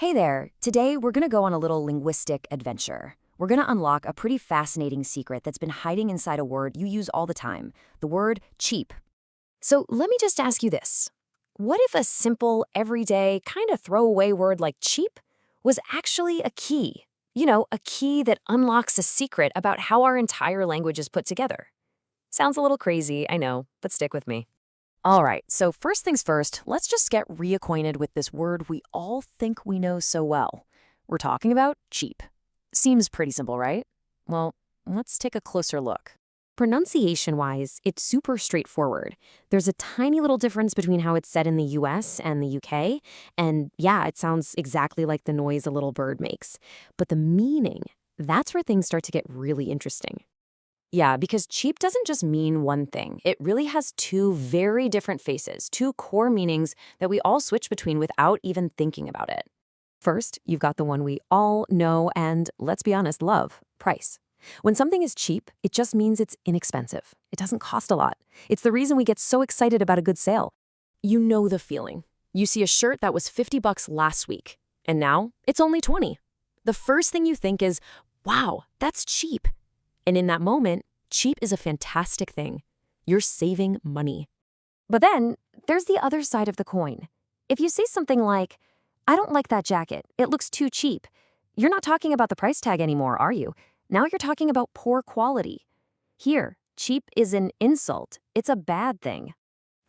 Hey there! Today we're going to go on a little linguistic adventure. We're going to unlock a pretty fascinating secret that's been hiding inside a word you use all the time, the word cheap. So let me just ask you this. What if a simple, everyday, kind of throwaway word like cheap was actually a key? You know, a key that unlocks a secret about how our entire language is put together. Sounds a little crazy, I know, but stick with me. All right, so first things first, let's just get reacquainted with this word we all think we know so well. We're talking about cheap. Seems pretty simple, right? Well, let's take a closer look. Pronunciation-wise, it's super straightforward. There's a tiny little difference between how it's said in the US and the UK, and yeah, it sounds exactly like the noise a little bird makes. But the meaning, that's where things start to get really interesting. Yeah, because cheap doesn't just mean one thing. It really has two very different faces, two core meanings that we all switch between without even thinking about it. First, you've got the one we all know and, let's be honest, love, price. When something is cheap, it just means it's inexpensive. It doesn't cost a lot. It's the reason we get so excited about a good sale. You know the feeling. You see a shirt that was $50 last week, and now it's only $20. The first thing you think is, wow, that's cheap. And in that moment, cheap is a fantastic thing. You're saving money. But then, there's the other side of the coin. If you say something like, I don't like that jacket, it looks too cheap, you're not talking about the price tag anymore, are you? Now you're talking about poor quality. Here, cheap is an insult. It's a bad thing.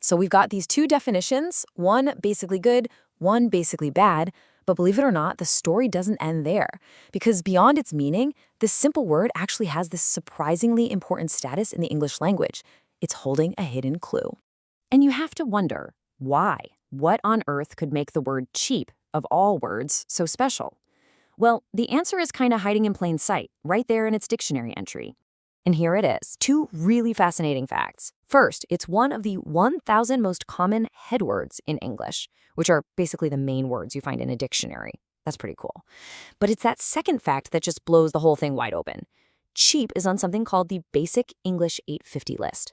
So we've got these two definitions, one basically good, one basically bad. But believe it or not, the story doesn't end there. Because beyond its meaning, this simple word actually has this surprisingly important status in the English language. It's holding a hidden clue. And you have to wonder, why? What on earth could make the word cheap, of all words, so special? Well, the answer is kind of hiding in plain sight, right there in its dictionary entry. And here it is, two really fascinating facts. First, it's one of the 1,000 most common headwords in English, which are basically the main words you find in a dictionary. That's pretty cool. But it's that second fact that just blows the whole thing wide open. Cheap is on something called the Basic English 850 list.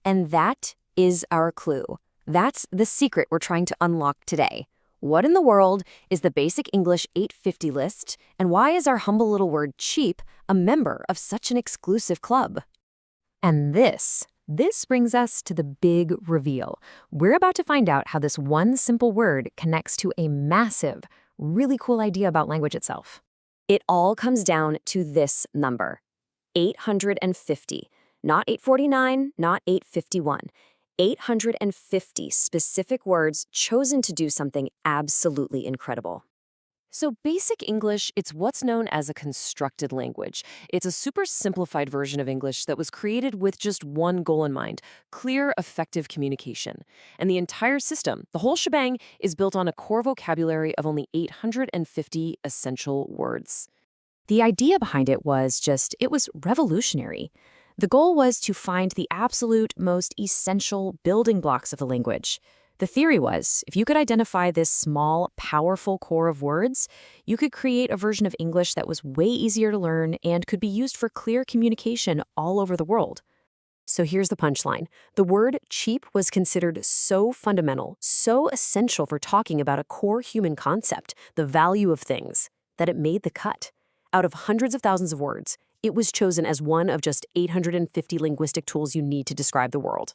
And that is our clue. That's the secret we're trying to unlock today. What in the world is the Basic English 850 list, and why is our humble little word cheap a member of such an exclusive club? And this brings us to the big reveal. We're about to find out how this one simple word connects to a massive, really cool idea about language itself. It all comes down to this number, 850, not 849, not 851. 850 specific words chosen to do something absolutely incredible. So Basic English, it's what's known as a constructed language. It's a super simplified version of English that was created with just one goal in mind, clear, effective communication. And the entire system, the whole shebang, is built on a core vocabulary of only 850 essential words. The idea behind it was it was revolutionary. The goal was to find the absolute most essential building blocks of the language. The theory was, if you could identify this small, powerful core of words, you could create a version of English that was way easier to learn and could be used for clear communication all over the world. So here's the punchline. The word cheap was considered so fundamental, so essential for talking about a core human concept, the value of things, that it made the cut. Out of hundreds of thousands of words, it was chosen as one of just 850 linguistic tools you need to describe the world.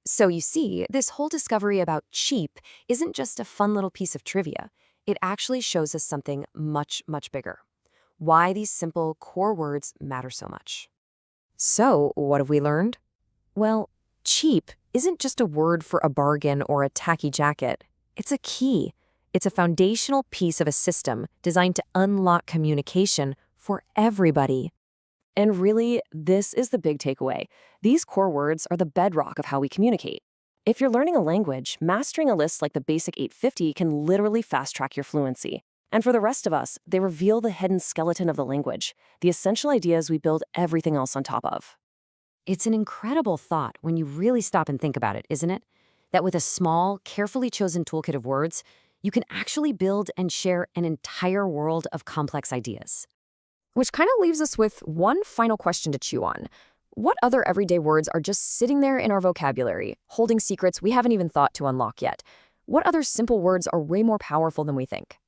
So you see, this whole discovery about cheap isn't just a fun little piece of trivia. It actually shows us something much, much bigger. Why these simple core words matter so much. So, what have we learned? Well, cheap isn't just a word for a bargain or a tacky jacket. It's a key. It's a foundational piece of a system designed to unlock communication for everybody. And really, this is the big takeaway. These core words are the bedrock of how we communicate. If you're learning a language, mastering a list like the Basic 850 can literally fast-track your fluency. And for the rest of us, they reveal the hidden skeleton of the language, the essential ideas we build everything else on top of. It's an incredible thought when you really stop and think about it, isn't it? That with a small, carefully chosen toolkit of words, you can actually build and share an entire world of complex ideas. Which kind of leaves us with one final question to chew on. What other everyday words are just sitting there in our vocabulary, holding secrets we haven't even thought to unlock yet? What other simple words are way more powerful than we think?